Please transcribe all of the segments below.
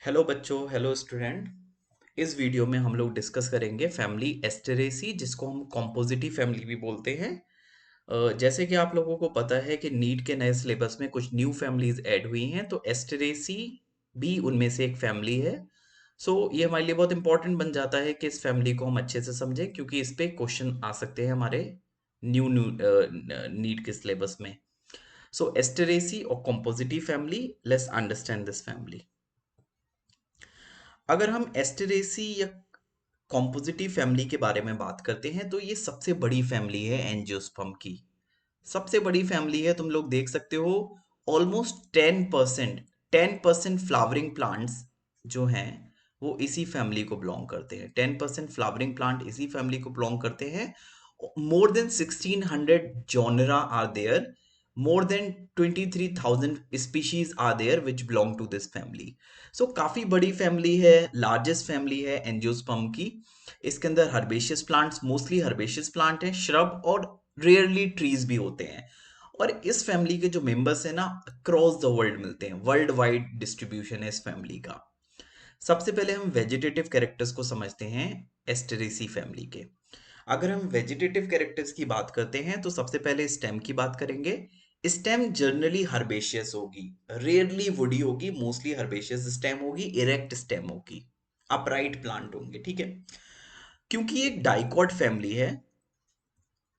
Hello बच्चों, hello student. इस video में हम लोग डिस्कस करेंगे फैमिली एस्टेरेसी, जिसको हम कॉम्पोजिटिव फैमिली भी बोलते हैं। जैसे कि आप लोगों को पता है कि नीट के नए सिलेबस में कुछ न्यू फैमिलीज ऐड हुई हैं, तो एस्टेरेसी भी उनमें से एक फैमिली है। ये हमारे लिए बहुत इंपॉर्टेंट बन जाता है कि इस फैमिली को हम अच्छे से समझें, क्योंकि इस पे क्वेश्चन आ सकते हैं हमारे न्यू न्यू नीट के सिलेबस में। एस्टेरेसी और compositae family, let's understand this family. अगर हम एस्टेरेसी या कॉम्पोजिटिव फैमिली के बारे में बात करते हैं, तो ये सबसे बड़ी फैमिली है एंजियोस्पर्म की। सबसे बड़ी फैमिली है। तुम लोग देख सकते हो, ऑलमोस्ट 10% फ्लावरिंग प्लांट्स जो हैं वो इसी फैमिली को बिलोंग करते हैं। 10% फ्लावरिंग प्लांट इसी फैमिली को बिलोंग करते हैं। More than 1600 genera are there. More than 23,000 species are there which belong to this family. काफी बड़ी फैमिली है, लार्जेस्ट फैमिली है एंजियोस्पर्म की। इसके अंदर herbaceous plants, mostly herbaceous plant है, श्रब और रेयरली ट्रीज भी होते हैं। और इस फैमिली के जो मेंबर्स हैं ना, अक्रॉस द वर्ल्ड मिलते हैं। वर्ल्ड वाइड डिस्ट्रीब्यूशन है इस फैमिली का। सबसे पहले हम वेजिटेटिव कैरेक्टर्स को समझते हैं एस्टेरेसी फैमिली के। अगर हम वेजिटेटिव कैरेक्टर्स की बात करते हैं, तो सबसे पहले स्टेम की बात करेंगे। स्टेम जनरली हर्बेशियस होगी, रेयरली वुडी होगी, मोस्टली हर्बेशियस स्टेम होगी, इरेक्ट स्टेम होगी, अपराइट प्लांट होंगे। ठीक है, क्योंकि ये एक डाइकॉट फैमिली है,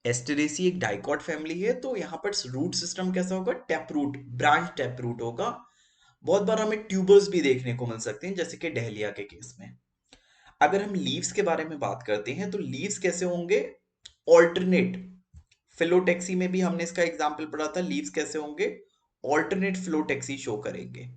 एस्टेरेसी एक डाइकॉट फैमिली है, तो यहाँ पर रूट सिस्टम कैसा होगा? Tap root, branch tap root होगा। बहुत बार हमें ट्यूबर्स भी देखने को मिल सकते हैं, जैसे कि डहलिया के केस में। अगर हम लीव्स के बारे में बात करते हैं, तो लीव्स कैसे होंगे? ऑल्टरनेट। फिलोटेक्सी में भी हमने इसका एग्जाम्पल पढ़ा था, लीव्स कैसे होंगे? ऑल्टरनेट फिलोटेक्सी शो करेंगे।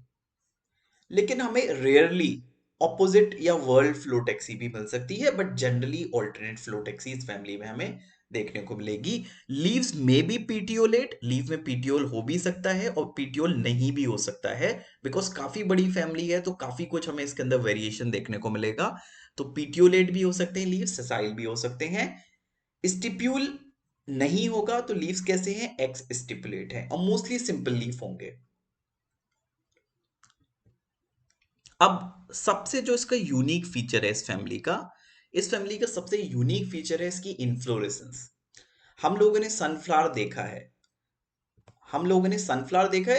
लेकिन हमें रेयरली ऑपोजिट या वर्ल्ड फ्लोटेक्सी भी मिल सकती है, बट जनरली ऑल्टरनेट फ्लोटेक्सी इस फैमिली में हमें देखने को मिलेगी। लीव्स में बी पीटियोलेट, लीव में पीटियोल हो भी सकता है और पीटियोल नहीं भी हो सकता है, बिकॉज काफी बड़ी फैमिली है, तो काफी कुछ हमें इसके अंदर वेरिएशन देखने को मिलेगा। तो पीटियोलेट भी हो सकते हैं लीव्स, सेसाइल भी हो सकते हैं। स्टिप्यूल नहीं होगा, तो लीव्स कैसे हैं? एक्स स्टिपुलेट है, और मोस्टली सिंपल लीफ होंगे। अब सबसे जो इसका यूनिक फीचर है इस फैमिली का सबसे यूनिक फीचर है इसकी इन्फ्लोरेसेंस। हम लोगों ने सनफ्लावर देखा है,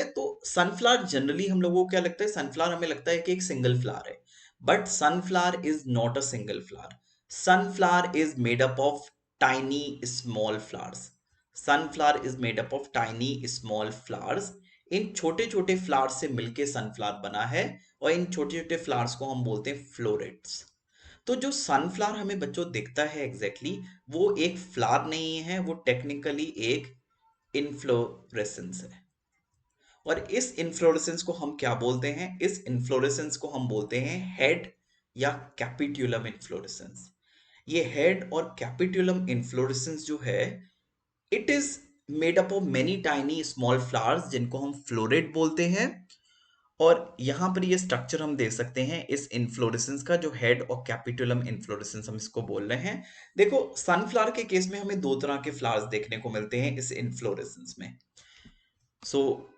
तो सनफ्लावर जनरली हम लोगों को क्या लगता है? सनफ्लावर हमें लगता है कि एक सिंगल फ्लावर है, but sunflower is not a single flower. Sunflower is made up of tiny small flowers. Sunflower is made up of tiny small flowers. इन छोटे छोटे फ्लावर्स से मिलके सनफ्लावर बना है, और इन छोटे छोटे फ्लावर्स को हम बोलते हैं फ्लोरेट्स। तो जो सनफ्लावर हमें बच्चों दिखता है वो एक फ्लावर नहीं है, वो टेक्निकली एक इन्फ्लोरेसेंस है। और इस इन्फ्लोरेसेंस को हम क्या बोलते हैं? इस इन्फ्लोरेसेंस को हम बोलते हैं हेड या कैपिट्यूलम इन्फ्लोरेसेंस। ये हेड और कैपिट्यूलम इन्फ्लोरेसेंस जो है, it is made up of many tiny small flowers, जिनको हम फ्लोरेट बोलते हैं। और यहां पर ये स्ट्रक्चर हम देख सकते हैं इस इन्फ्लोरेसेंस का, जो हेड और कैपिटुलम इन्फ्लोरेसेंस हम इसको बोल रहे हैं। देखो, सनफ्लावर के केस में हमें दो तरह के फ्लावर्स देखने को मिलते हैं इस इन्फ्लोरेसेंस में।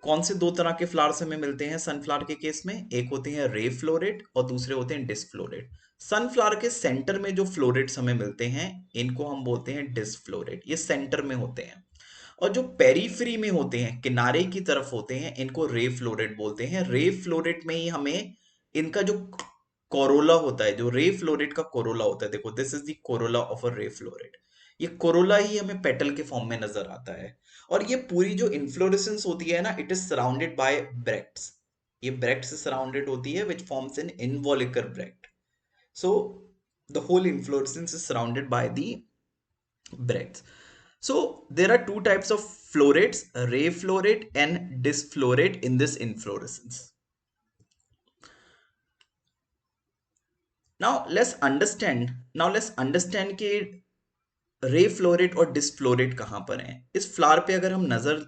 कौन से दो तरह के फ्लावर्स हमें मिलते हैं सनफ्लावर के केस में? एक होते हैं रे फ्लोरेट और दूसरे होते हैं डिस्फ्लोरेट। सनफ्लावर के सेंटर में जो फ्लोरेट्स हमें मिलते हैं, इनको हम बोलते हैं डिस्फ्लोरेट, ये सेंटर में होते हैं। और जो पेरीफ्री में होते हैं, किनारे की तरफ होते हैं, इनको रे फ्लोरेट बोलते हैं। रे फ्लोरेट में ही हमें इनका जो कोरोला होता है, जो रे फ्लोरेट का कोरोला होता है, देखो this is the Corolla of a रे फ्लोरेट। ये कोरोला ही हमें पेटल के फॉर्म में नजर आता है। और ये पूरी जो इन्फ्लोरेसेंस होती है ना, it is surrounded by bracts. ये ब्रैक्ट से सराउंडेड होती है, which forms an involucre bract. So the whole inflorescence is surrounded by the bracts. So there are two types of florates, ray florate and disflorate in this inflorescence. Now let's understand कि रे flow rate और डिस्फ्लोरेट कहां पर हैं। इस flower पे अगर हम नजर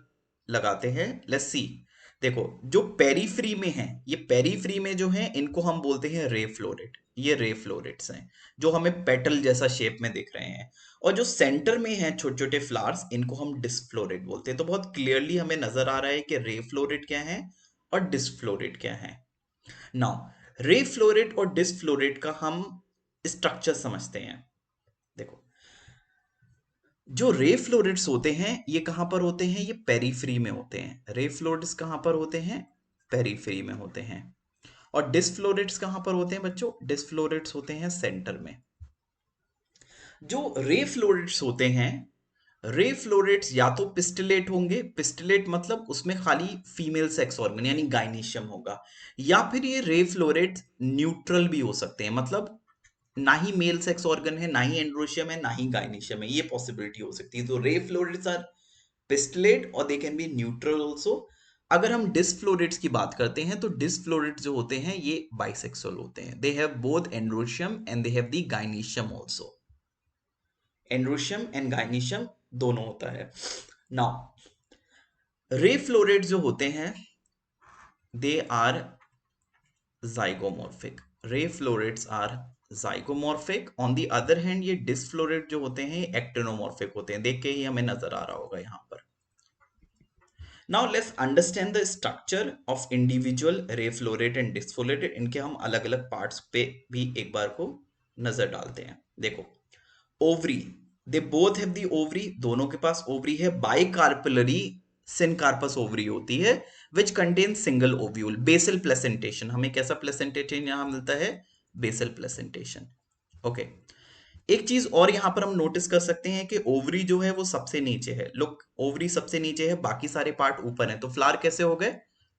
लगाते हैं, लेट्स सी। देखो, जो पेरीफ्री में है, ये पेरीफ्री में जो है, इनको हम बोलते हैं रे फ्लोरेट। ये रे फ्लोरेट्स हैं, जो हमें पेटल जैसा शेप में दिख रहे हैं। और जो सेंटर में है छोटे छोटे फ्लावर्स, इनको हम डिस्फ्लोरेट बोलते हैं। तो बहुत क्लियरली हमें नजर आ रहा है कि रे फ्लोरेट क्या है और डिस्फ्लोरेट क्या है। नाउ, रे फ्लोरेट और डिसफ्लोरेट का हम स्ट्रक्चर समझते हैं। देखो, जो रे फ्लोरेट्स होते हैं ये कहां पर होते हैं, ये पेरीफ्री में होते हैं। रे फ्लोरेट्स कहां पर होते हैं, पेरीफ्री में होते हैं। और डिसफ्लोरेट्स कहां पर होते हैं बच्चों, डिसफ्लोरेट्स होते हैं सेंटर में। जो रे फ्लोरेट्स होते हैं, रे फ्लोरेट्स या तो पिस्टिलेट होंगे, पिस्टिलेट मतलब उसमें खाली फीमेल सेक्स ऑर्गन यानी गाइनीशियम होगा, या फिर ये रे फ्लोरेट्स न्यूट्रल भी हो सकते हैं, मतलब ना ही मेल सेक्स ऑर्गन है, ना ही एंड्रोशियम है, ना ही गाइनीशियम है, ये पॉसिबिलिटी हो सकती है। तो रे फ्लोरेट्स आर पिस्टिलेट और दे कैन बी न्यूट्रल ऑल्सो। अगर हम डिसफ्लोरेट्स की बात करते हैं तो डिसफ्लोरेट जो होते हैं ये बाइसेक्सुअल होते हैं। They have both androecium and they have the gynoecium also. Androecium and gynoecium दोनों होता है। नाउ रे फ्लोरेट जो होते हैं they are zygomorphic. Ray florets are zygomorphic. On the other hand ये डिसफ्लोरेट जो होते हैं एक्टिनोमॉर्फिक होते हैं। देख के ही हमें नजर आ रहा होगा यहां पर। Now let's understand the structure of individual ray floret and disc floret. इनके हम अलग अलग पार्ट्स पे भी एक बार को नजर डालते हैं। देखो, ovary, they both have the ovary, दोनों के पास ओवरी है। बाइकार्पलरी सिनकार्पस ओवरी होती है which contain single ovule. Basal placentation, हमें कैसा प्लेसेंटेशन यहां मिलता है, बेसल प्लेसेंटेशन। ओके, एक चीज और यहां पर हम नोटिस कर सकते हैं कि ओवरी जो है वो सबसे नीचे है। लुक, ओवरी सबसे नीचे है, बाकी सारे पार्ट ऊपर हैं। तो फ्लावर कैसे हो गए,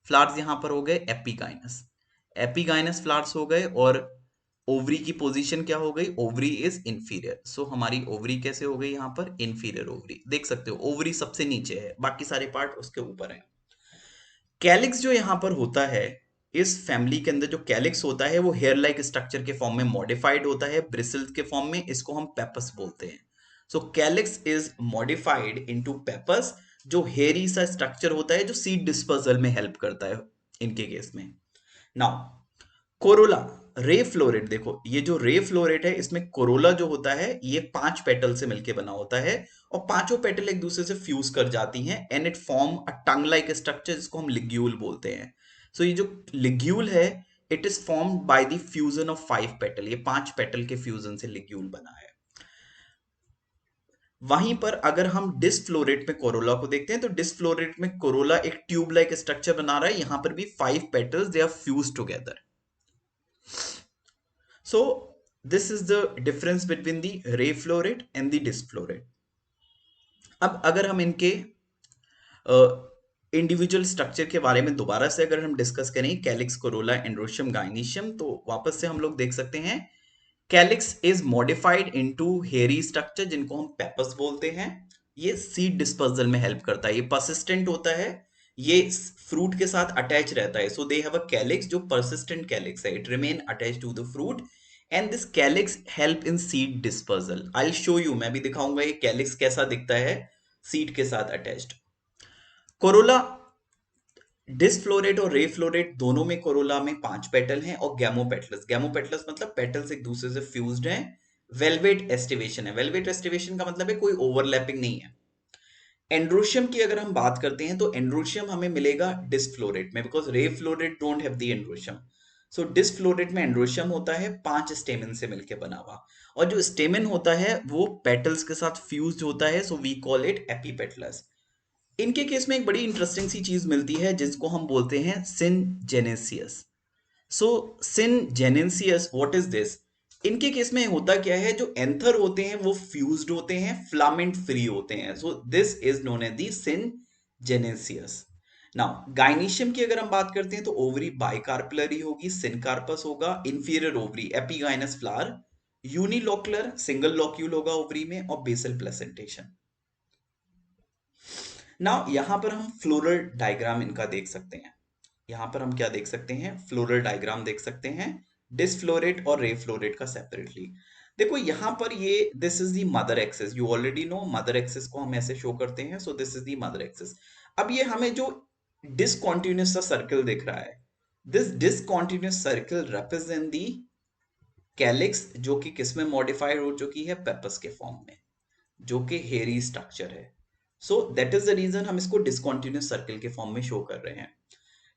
फ्लावर्स यहां पर हो गए एपिगाइनस, एपिगाइनस फ्लावर्स हो गए। और ओवरी की पोजीशन क्या हो गई, ओवरी इज इंफीरियर। सो हमारी ओवरी कैसे हो गई यहां पर, इंफीरियर ओवरी। देख सकते हो ओवरी सबसे नीचे है, बाकी सारे पार्ट उसके ऊपर है। कैलिक्स जो यहां पर होता है, इस फैमिली के अंदर जो कैलिक्स होता है वो हेयर लाइक स्ट्रक्चर के फॉर्म में मॉडिफाइड होता है, ब्रिसल्स के फॉर्म में। इसको हम पेपस बोलते हैं। So calyx is modified into pappus, जो हेयरी सा स्ट्रक्चर होता है जो सीड डिस्पर्सल में हेल्प करता है इनके केस में। नाउ कोरोला, रे फ्लोरेट, देखो ये जो रे फ्लोरेट है इसमें कोरोला जो होता है ये 5 पेटल से मिलकर बना होता है, और पांचों पेटल एक दूसरे से फ्यूज कर जाती हैं and it form a tongue like structure जिसको हम लिग्यूल बोलते हैं। सो ये जो लिग्यूल है it is formed by the fusion of 5 petal, ये 5 पेटल के फ्यूजन से लिग्यूल बना है। वहीं पर अगर हम डिसफ्लोरेट में कोरोला को देखते हैं तो डिसफ्लोरेट में कोरोला एक ट्यूब लाइक स्ट्रक्चर बना रहा है, यहां पर भी 5 petals they are fuse together. So this is the difference between the ray floret and the disc floret. अब अगर हम इनके इंडिविजुअल स्ट्रक्चर के बारे में दोबारा से अगर हम डिस्कस करें, कैलिक्स, कोरोला, एंड्रोशियम, गाइनीशियम, तो वापस से हम लोग देख सकते हैं calyx is modified into hairy structure जिनको हम पेपस बोलते हैं। ये सीड डिस्पर्सल में हेल्प करता है, ये परसिस्टेंट होता है, ये फ्रूट के साथ अटैच रहता है। So they have a calyx जो परसिस्टेंट कैलिक्स है, it remain attached to the fruit and this calyx help in seed dispersal. I will show you, मैं भी दिखाऊंगा ये कैलिक्स कैसा दिखता है सीड के साथ अटैच्ड। कोरोला, डिसफ्लोरेट और रे फ्लोरेट दोनों में कोरोला में 5 पेटल हैं, और गैमोपेटलस, गैमोपेटलस मतलब पेटल्स एक दूसरे से फ्यूज्ड हैं। वेलवेट एस्टिवेशन है, वेलवेट एस्टिवेशन का मतलब है कोई ओवरलैपिंग नहीं है। एंड्रोशियम की अगर हम बात करते हैं तो एंड्रोशियम हमें मिलेगा डिसफ्लोरेट में, because ray floret don't have the androecium. So disc floret में एंड्रोशियम होता है 5 स्टेमन से मिलकर बना हुआ, और जो स्टेमन होता है वो पेटल्स के साथ फ्यूज्ड होता है, so we call it epipetalous. इनके केस में एक बड़ी इंटरेस्टिंग सी चीज मिलती है जिसको हम बोलते हैं सिनजेनेसियस। सो सिनजेनेसियस, व्हाट इज दिस? इनके केस में होता क्या है, जो एंथर होते हैं वो फ्यूज्ड होते हैं, फिलामेंट फ्री होते हैं। So this is known as the syngenesious. Now gynoecium की अगर हम बात करते हैं तो ओवरी बाइकार्पलरी होगी, सिनकार्पस होगा, inferior ovary epigynous flower, unilocular single locule होगा ओवरी में, और बेसल प्लेसेंटेशन। नाउ यहां पर हम फ्लोरल डायग्राम इनका देख सकते हैं। यहां पर हम क्या देख सकते हैं, फ्लोरल डायग्राम देख सकते हैं डिसफ्लोरेट और रे फ्लोरेट का सेपरेटली। देखो यहां पर ये this is the mother axis, you already know mother axis को हम ऐसे शो करते हैं। So this is the mother axis. अब ये हमें जो डिसकॉन्टिन्यूस सा सर्कल दिख रहा है, this discontinuous circle represent the calyx जो कि किस में मॉडिफाइड हो चुकी है, पेपस के फॉर्म में, जो कि हेयरी स्ट्रक्चर है। So that is the reason हम इसको डिसकॉन्टिन्यूस सर्कल के फॉर्म में शो कर रहे हैं।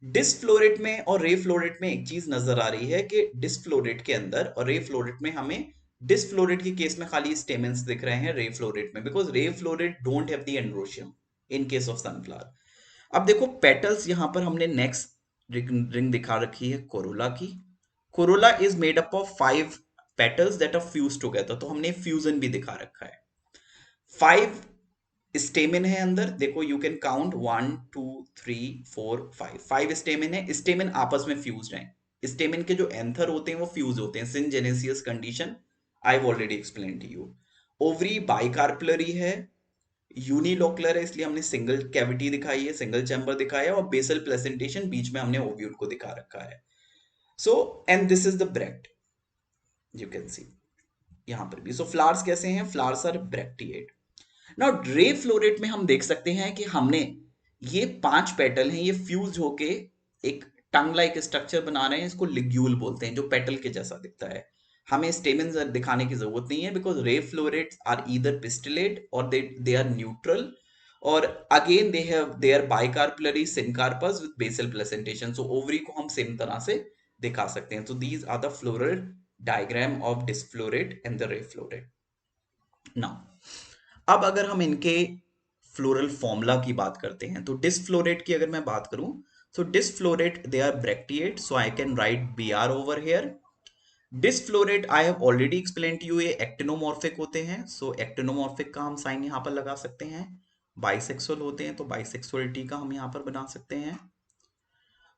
डिस्फ्लोरेट में और रे फ्लोरेट में एक चीज नजर आ रही है कि डिस्फ्लोरेट के अंदर और रे फ्लोरेट में हमें डिस्फ्लोरेट के केस में खाली स्टेमेंस दिख रहे हैं रे फ्लोरेट में, because ray floret don't have the androecium in case of sunflower. अब देखो पेटल्स, यहां पर हमने नेक्स्ट रिंग दिखा रखी है कोरोला की। Corolla is made up of 5 petals that are fuse together, तो हमने फ्यूजन भी दिखा रखा है। 5 स्टेमिन है अंदर, देखो यू कैन काउंट 1 2 3 4 5, 5 स्टेमिन है। स्टेमिन आपस में फ्यूज्ड हैं। स्टेमिन के जो एंथर होते हैं वो फ्यूज होते हैं, syngenesious condition I have already explain to you. Ovary bicarpellary है, यूनिलोकुलर है, इसलिए हमने सिंगल कैविटी दिखाई है, सिंगल चैम्बर दिखाया है, और बेसल प्लेसेंटेशन बीच में हमने ओव्यूल को दिखा रखा है। So and this is the bract, you can see यहां पर भी। सो फ्लावर्स कैसे हैं? Flowers are bracteate. Now ray floret में हम देख सकते हैं कि हमने ये 5 पेटल हैं, ये फ्यूज होके एक टंग लाइक स्ट्रक्चर बना रहे हैं, इसको लिग्यूल बोलते हैं, जो पेटल के जैसा दिखता है। हमें स्टेमेंस दिखाने की जरूरत नहीं है, बिकॉज रे फ्लोरेट्स आर ईदर पिस्टिलेट और दे आर न्यूट्रल, और again they are bicarpellary syncarpous with basal placentation. So ovary को हम सेम तरह से दिखा सकते हैं। तो these are the floral diagram of disc floret and the ray floret. Now अब अगर हम इनके फ्लोरल फॉर्मूला की बात करते हैं, तो डिस्फ्लोरेट की अगर मैं बात करूं, so disflorate they are bracteate, so I can write Br over here. Disflorate I have already explained to you, ये एक्टिनोमॉर्फिक होते हैं, so एक्टिनोमॉर्फिक का हम साइन यहां पर लगा सकते हैं। बाइसेक्सुअल होते हैं तो बाइसेक्सुअलिटी का हम यहां पर बना सकते हैं।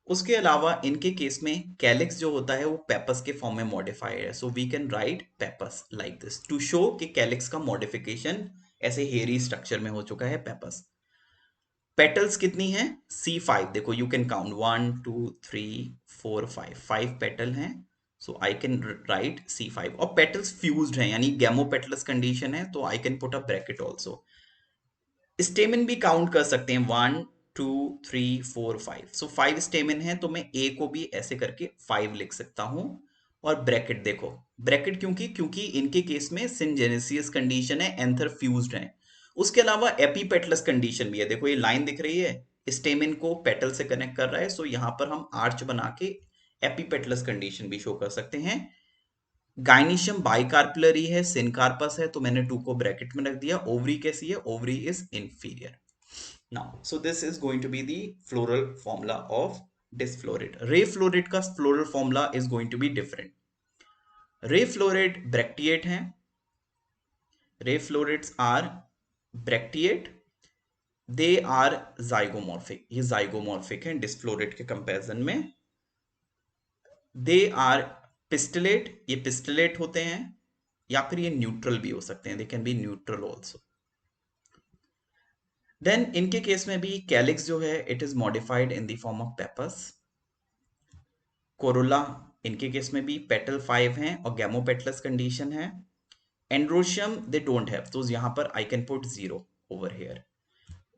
उसके अलावा इनके केस में कैलिक्स जो होता है वो पेपस के फॉर्म में मॉडिफाइड है, so we can write pappus like this to show कि कैलिक्स का मॉडिफिकेशन ऐसे हेयरी स्ट्रक्चर में हो चुका है पेपस। पेटल्स कितनी हैं? C5, देखो यू कैन काउंट 1 2 3 4 5, 5 पेटल हैं, सो आई कैन राइट C5। और पेटल्स फ्यूज्ड हैं, यानी गैमोपेटलस कंडीशन है, तो आई can put a bracket also. Stamen भी काउंट कर सकते हैं, 1 2 3 4 5, सो 5 स्टेमिन है, तो मैं ए को भी ऐसे करके 5 लिख सकता हूं। और ब्रैकेट देखो, ब्रैकेट क्योंकि इनके केस में सिनजेनेसियस कंडीशन है, एंथर फ्यूज्ड है। उसके अलावा एपीपेटलस कंडीशन भी है, देखो ये लाइन दिख रही है, स्टेमिन को पेटल से कनेक्ट कर रहा है, सो यहां पर हम आर्च बना के एपीपेटलस कंडीशन भी शो कर सकते हैं। गाइनिशियम बाइकार्पलरी है, सिनकार्पस है, तो मैंने 2 को ब्रैकेट में रख दिया। ओवरी कैसी है? Ovary is inferior. Now so this is going to be the floral formula of disc floret. Ray floret का floral formula is going to be different. Ray floret bracteate हैं, ray florets are bracteate, they are zygomorphic, ये zygomorphic हैं disc floret के comparison में। They are पिस्टलेट, ये पिस्टलेट होते हैं, या फिर ये न्यूट्रल भी हो सकते हैं, they can be neutral also. Then इनके केस में भी कैलिक्स जो है it is modified in the form of pappus. Corolla, इनके केस में भी पेटल 5 हैं और गैमोपेटलस कंडीशन है। एंड्रोशियम दे डोंट हैव, तो यहां पर I can put 0 over here.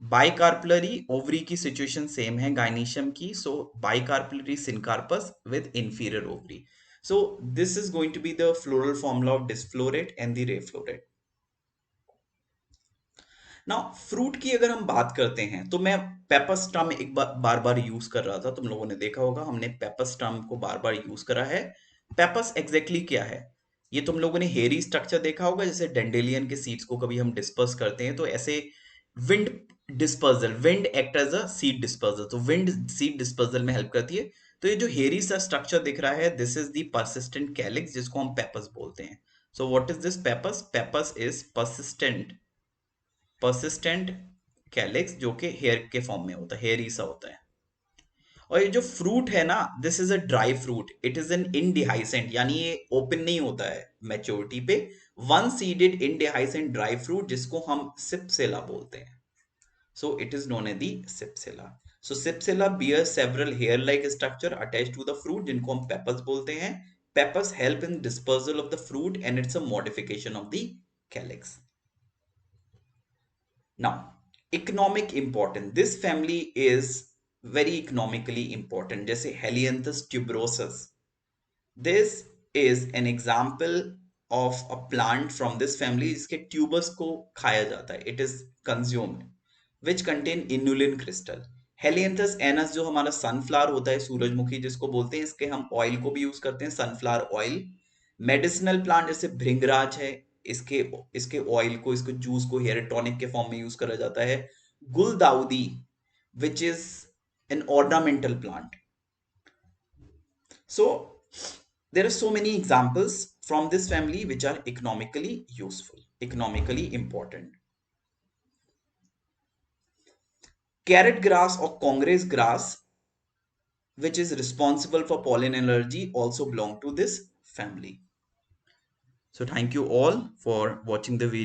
Bicarpellary, ovary की सिचुएशन सेम है गाइनीशियम की, so bicarpellary syncarpous with inferior ovary. So this is going to be the floral formula of disflorate and the ray florate. Now fruit की अगर हम बात करते हैं, तो मैं पेपस टर्म एक बार बार यूज कर रहा था, तुम लोगों ने देखा होगा हमने पेपस टर्म को बार बार यूज करा है। पेपस एग्जैक्टली क्या है? ये तुम लोगों ने हेरी स्ट्रक्चर देखा होगा, जैसे डेंडेलियन के सीड्स को कभी हम डिस्पर्स करते हैं तो ऐसे wind dispersal, wind act as a seed dispersal, तो विंड सीड डिस्पर्जल में हेल्प करती है। तो ये जो हेरी सा स्ट्रक्चर दिख रहा है, this is the persistent calyx, जिसको हम पेपस बोलते हैं। So what is this pappus? Pappus is persistent calyx, जो कि हेयर के फॉर्म में होता है, हेयर सा होता है। और ये जो फ्रूट है ना, this is a dry fruit, it is an indehiscent, यानी ये ओपन नहीं होता है मैच्योरिटी पे। One seeded indehiscent dry fruit, जिसको हम सिप्सेला बोलते हैं। So it is known as the cypsela. So cypsela bear several hair like structure attached to the fruit, जिनको हम पेपल्स बोलते हैं। Pappus help in dispersal of the fruit and it's a modification of the calyx. Now, economic importance. This family is very economically important. जैसे Helianthus tuberosus. This is an example of a plant from this family जिसके tubers को खाया जाता है. It is consumed, which contain inulin crystal. Helianthus anus जो हमारा sunflower होता है, सूरजमुखी जिसको बोलते हैं, इसके हम ऑयल को भी यूज करते हैं, सनफ्लावर ऑयल। मेडिसिनल प्लांट जैसे भृंगराज है, इसके इसके ऑयल को, इसके जूस को हेयर टॉनिक के फॉर्म में यूज करा जाता है। गुलदाउदी which is an ornamental plant. So there are so many examples from this family which are economically useful, economically important. Carrot grass or Congress grass, which is responsible for pollen allergy, also belong to this family. So thank you all for watching the video.